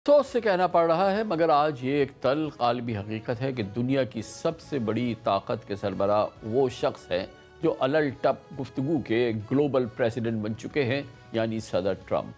अफसोस से कहना पड़ रहा है, मगर आज ये एक तल्ख आलमी हकीकत है कि दुनिया की सबसे बड़ी ताकत के सरबरा वो शख्स हैं जो अलल टप गुफ्तगू के ग्लोबल प्रेसिडेंट बन चुके हैं, यानी सदर ट्रंप।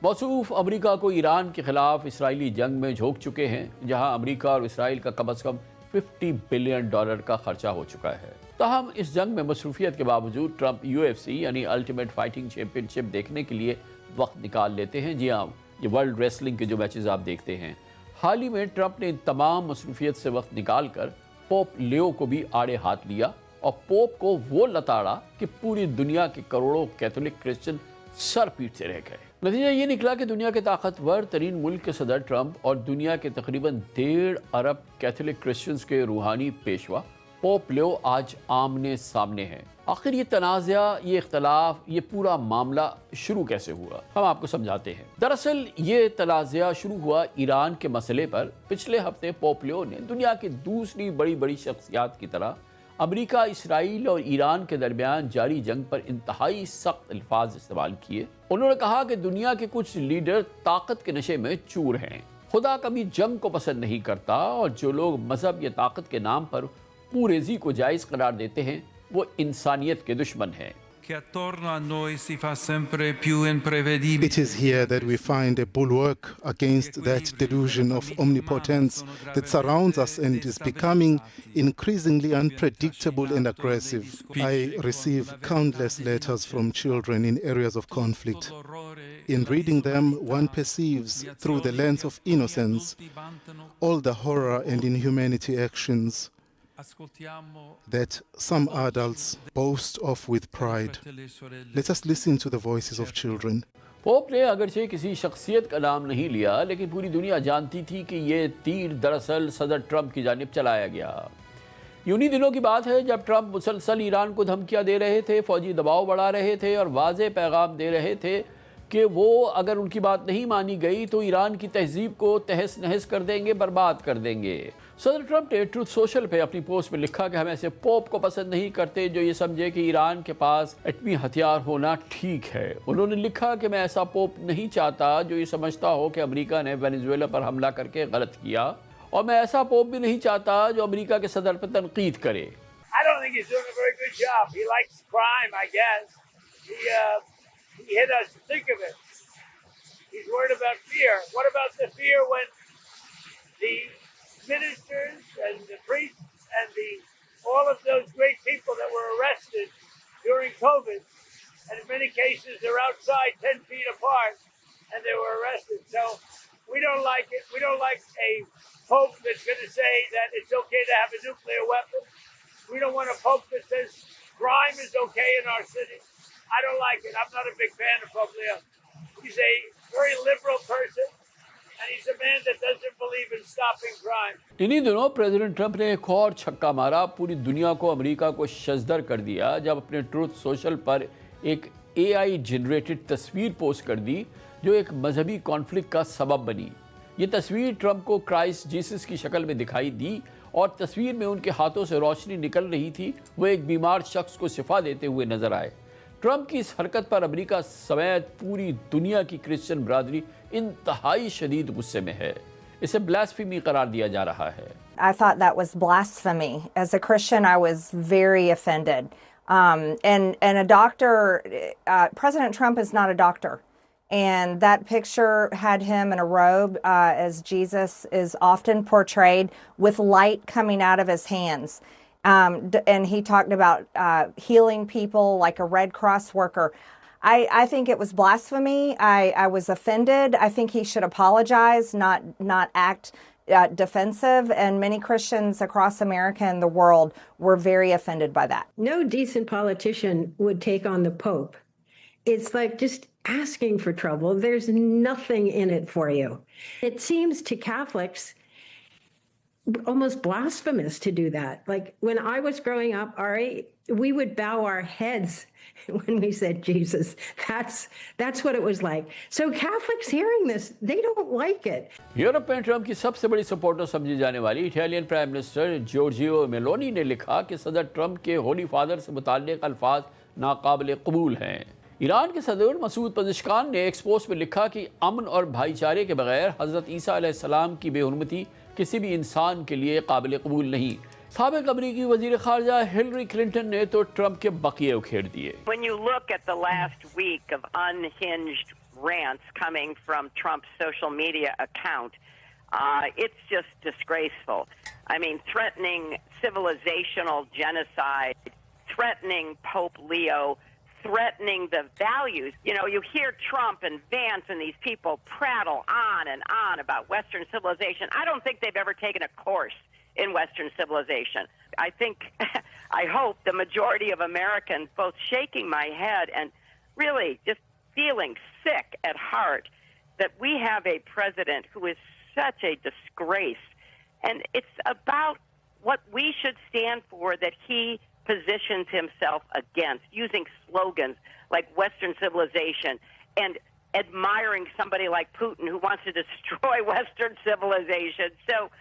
मौसूफ अमरीका को ईरान के खिलाफ इसराइली जंग में झोंक चुके हैं, जहां अमरीका और इसराइल का कम अज़ कम $50 बिलियन का खर्चा हो चुका है। ताहम इस जंग में मसरूफियत के बावजूद ट्रंप UFC यानी अल्टीमेट फाइटिंग चैंपियनशिप देखने के लिए वक्त निकाल लेते हैं। जी हाँ, ये वर्ल्ड रेसलिंग के जो मैचेस आप देखते हैं। हाल ही में ट्रंप ने इन तमाम मसरूफियत से वक्त निकाल कर पोप लियो को भी आड़े हाथ लिया और पोप को वो लताड़ा कि पूरी दुनिया के करोड़ों कैथोलिक क्रिश्चियन सर पीटते रह गए। नतीजा ये निकला कि दुनिया के ताकतवर तरीन मुल्क के सदर ट्रंप और दुनिया के तकरीबन 1.5 अरब कैथोलिक क्रिश्चियंस के रूहानी पेशवा पोप लियो आज आमने सामने हैं। आखिर ये तनाज़ा, ये इख्तलाफ, ये पूरा मामला शुरू कैसे हुआ, हम आपको समझाते हैं। दरअसल ये तनाज़ा शुरू हुआ ईरान के मसले पर। पिछले हफ्ते पोप लियो ने दुनिया की दूसरी बड़ी बड़ी शख्सियात की तरह अमरीका, इसराइल और ईरान के दरमियान जारी जंग पर इंतहाई सख्त अल्फाज इस्तेमाल किए। उन्होंने कहा कि दुनिया के कुछ लीडर ताकत के नशे में चूर हैं, खुदा कभी जंग को पसंद नहीं करता और जो लोग मजहब या ताकत के नाम पर पूरेज़ी को जायज़ करार देते हैं वो इंसानियत के दुश्मन हैं। It is here that we find a bulwark against that delusion of omnipotence that surrounds us and is becoming increasingly unpredictable and aggressive. I receive countless letters from children in areas of conflict. In reading them, one perceives through the lens of innocence all the horror and inhumanity actions that some adults boast of with pride. Let us listen to the voices of children. Pope ने अगरचे किसी शख्सियत का नाम नहीं लिया, लेकिन पूरी दुनिया जानती थी कि ये तीर दरअसल सदर ट्रंप की जानिब चलाया गया। यूनी दिनों की बात है जब ट्रंप मुसलसल ईरान को धमकियां दे रहे थे, फौजी दबाव बढ़ा रहे थे और वाज़ेह पैगाम दे रहे थे कि वो अगर उनकी बात नहीं मानी गई तो ईरान की तहजीब को तहस नहस कर देंगे, बर्बाद कर देंगे। सदर ट्रंप ने ट्रूथ सोशल पे अपनी पोस्ट में लिखा कि हम ऐसे पोप को पसंद नहीं करते जो ये समझे कि ईरान के पास एटमी हथियार होना ठीक है। उन्होंने लिखा कि मैं ऐसा पोप नहीं चाहता जो ये समझता हो कि अमेरिका ने वेनेजुएला पर हमला करके गलत किया, और मैं ऐसा पोप भी नहीं चाहता जो अमेरिका के सदर पर तनकीद करे। He hit us to think of it. He's worried about fear. What about the fear when the ministers and the priests and all of those great people that were arrested during COVID, and in many cases they're outside 10 feet apart and they were arrested. So we don't like it. We don't like a pope that's going to say that it's okay to have a nuclear weapon. We don't want a pope that says crime is okay in our city. I don't like it. I'm not a big fan of Pope Leo. He's a very liberal person, and he's a man that doesn't believe in stopping crime. इन्हीं दिनों president Trump ने एक और छक्का मारा, पूरी दुनिया को, अमेरिका को शजदर कर दिया जब अपने ट्रूथ सोशल पर एक AI जनरेटेड तस्वीर पोस्ट कर दी जो एक मजहबी कॉन्फ्लिक्ट का सबब बनी। ये तस्वीर ट्रंप को क्राइस्ट जीसस की शक्ल में दिखाई दी और तस्वीर में उनके हाथों से रोशनी निकल रही थी। वो एक बीमार शख्स को शिफा देते हुए नजर आए। ट्रंप की इस हरकत पर अमेरिका समेत पूरी दुनिया की क्रिश्चियन बरादरी इंतहाई शदीद गुस्से में है। इसे ब्लास्फेमी करार दिया जा रहा है। I thought that was blasphemy. As a Christian, I was very offended. And a doctor, President Trump is not a doctor. And that picture had him in a robe, as Jesus is often portrayed, with light coming out of his hands. And he talked about healing people like a Red Cross worker. I think it was blasphemy. I was offended. I think he should apologize, not act defensive. And many Christians across America and the world were very offended by that. No decent politician would take on the Pope. It's like just asking for trouble. There's nothing in it for you. It seems to Catholics almost blasphemous to do that. Like when I was growing up, Ari, we would bow our heads when we said Jesus. That's what it was like. So Catholics hearing this, they don't like it. Europe में Trump की सबसे बड़ी supporter समझी जाने वाली Italian prime minister Giorgio Meloni ने लिखा कि सदर ट्रंप के होली फादर से मुताल्लिक अल्फाज नाकाबिल कबूल हैं। ईरान के सदर मसूद पज़ेश्कियान ने एक पोस्ट में लिखा कि अमन और भाईचारे के बगैर हज़रत ईसा अलैहिस्सलाम की बेहुरमती किसी भी इंसान के लिए काबिल कबूल नहीं। साबिक़ अमरीकी वज़ीर ख़ारजा हिलरी क्लिंटन ने तो ट्रंप के बकिए उखेड़ दिए। When you look at the last week of unhinged rants coming from Trump's social media account, it's just disgraceful. I mean, threatening civilizational genocide, threatening Pope Leo, threatening the values. You know, you hear Trump and Vance and these people prattle on and on about Western civilization. I don't think they've ever taken a course in Western civilization. I think, I hope the majority of Americans, both shaking my head and really just feeling sick at heart, that we have a president who is such a disgrace. And it's about what we should stand for that he positions himself against, using slogans like Western civilization and admiring somebody like Putin who wants to destroy Western civilization. So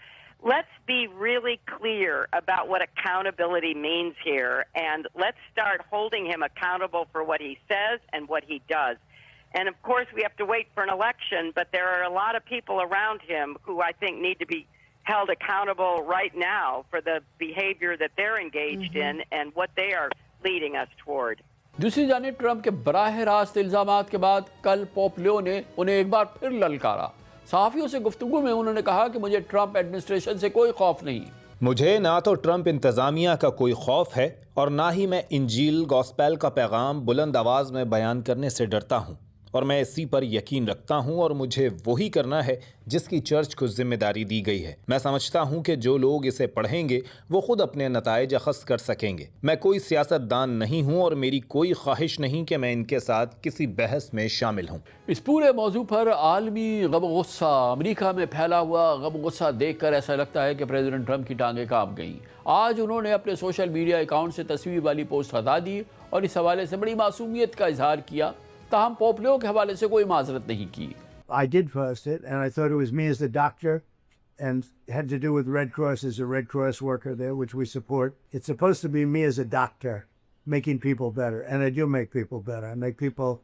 let's be really clear about what accountability means here, and let's start holding him accountable for what he says and what he does. And of course, we have to wait for an election, but there are a lot of people around him who I think need to be held accountable right now for the behavior that they're engaged in and what they are leading us toward. दूसरी जानिब Trump के बराह रास्त इल्जामात के बाद कल Pope Leo ने उन्हें एक बार फिर ललकारा। सहाफ़ियों से गुफ्तगू में उन्होंने कहा कि मुझे ट्रंप एडमिनिस्ट्रेशन से कोई खौफ नहीं। मुझे ना तो ट्रंप इंतज़ामिया का कोई खौफ है और ना ही मैं इंजील गॉस्पेल का पैगाम बुलंद आवाज़ में बयान करने से डरता हूँ, और मैं इसी पर यकीन रखता हूँ और मुझे वही करना है जिसकी चर्च को जिम्मेदारी दी गई है। मैं समझता हूँ कि जो लोग इसे पढ़ेंगे वो खुद अपने नताइज अख़ज़ कर सकेंगे। मैं कोई सियासतदान नहीं हूँ और मेरी कोई ख्वाहिश नहीं कि मैं इनके साथ किसी बहस में शामिल हूँ। इस पूरे मौजू पर आलमी गम गुस्सा, अमेरिका में फैला हुआ गम गुस्सा देखकर ऐसा लगता है कि प्रेसिडेंट ट्रंप की टांगें कांप गईं। आज उन्होंने अपने सोशल मीडिया अकाउंट से तस्वीर वाली पोस्ट हटा दी और इस हवाले से बड़ी मासूमियत का इजहार किया, ताहम पोप लियो के हवाले से कोई माजरत नहीं की। I did post it, and I thought it was me as a doctor, and had to do with Red Cross as a Red Cross worker there, which we support. It's supposed to be me as a doctor, making people better, and I do make people better. I make people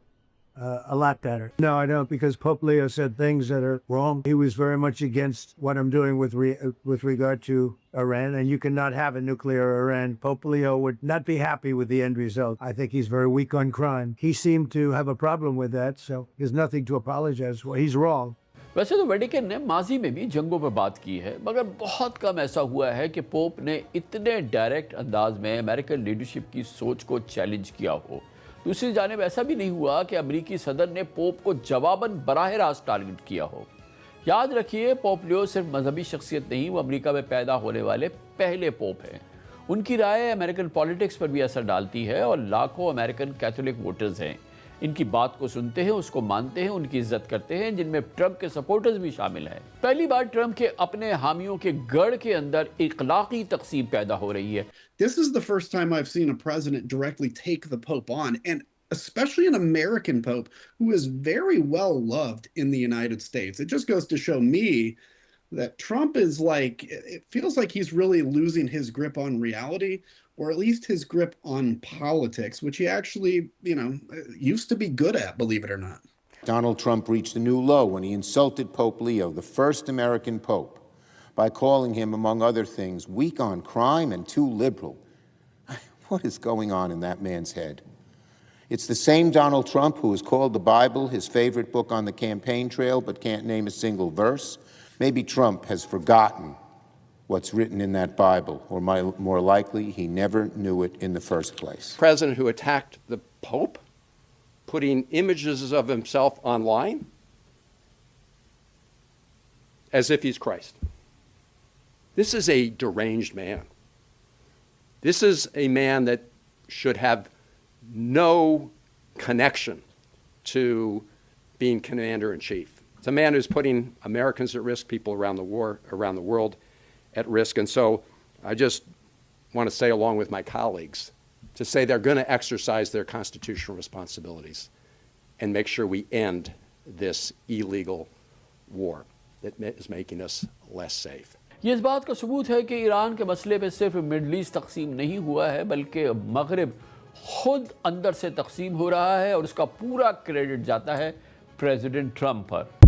a lot better. No, I don't, because Pope Leo said things that are wrong. He was very much against what I'm doing with regard to Iran, and you cannot have a nuclear Iran. Pope Leo would not be happy with the end result. I think he's very weak on crime. He seemed to have a problem with that, so there's nothing to apologize for. He's wrong. वैसे तो Vatican ने माजी में भी जंगों पर बात की है, मगर बहुत कम ऐसा हुआ है कि पोप ने इतने डायरेक्ट अंदाज में अमेरिकन लीडरशिप की सोच को चैलेंज किया हो। दूसरी जानिब ऐसा भी नहीं हुआ कि अमेरिकी सदर ने पोप को जवाबन बराह रास्त टारगेट किया हो। याद रखिए, पोप लियो सिर्फ मजहबी शख्सियत नहीं, वो अमेरिका में पैदा होने वाले पहले पोप हैं। उनकी राय अमेरिकन पॉलिटिक्स पर भी असर डालती है और लाखों अमेरिकन कैथोलिक वोटर्स हैं। इनकी बात को सुनते हैं, उसको मानते हैं, उनकी इज्जत करते हैं, जिनमें ट्रंप के सपोर्टर्स भी शामिल हैं। पहली बार ट्रंप के अपने हामियों के गढ़ के अंदर इखलाकी तकसीम पैदा हो रही है। This is the first time I've seen a president directly take the Pope on, and especially an American Pope who is very well loved in the United States. It just goes to show me that Trump is like, it feels like he's really losing his grip on reality, or at least his grip on politics, which he actually, used to be good at, believe it or not. Donald Trump reached a new low when he insulted Pope Leo, the first American Pope, by calling him, among other things, weak on crime and too liberal. What is going on in that man's head? It's the same Donald Trump who has called the Bible his favorite book on the campaign trail but can't name a single verse. Maybe Trump has forgotten what's written in that Bible, or more likely, he never knew it in the first place. President who attacked the Pope, putting images of himself online as if he's Christ. This is a deranged man. This is a man that should have no connection to being commander-in-chief. It's a man who's putting Americans at risk, people around the world at risk. And so I just want to say, along with my colleagues, to say they're going to exercise their constitutional responsibilities and make sure we end this illegal war that is making us less safe. ये इस बात का सबूत है कि Iran के मसले पे सिर्फ मिडल ईस्ट तकसीम नहीं हुआ है, बल्कि मगरिब खुद अंदर से तकसीम हो रहा है और उसका पूरा क्रेडिट जाता है प्रेसिडेंट ट्रंप पर।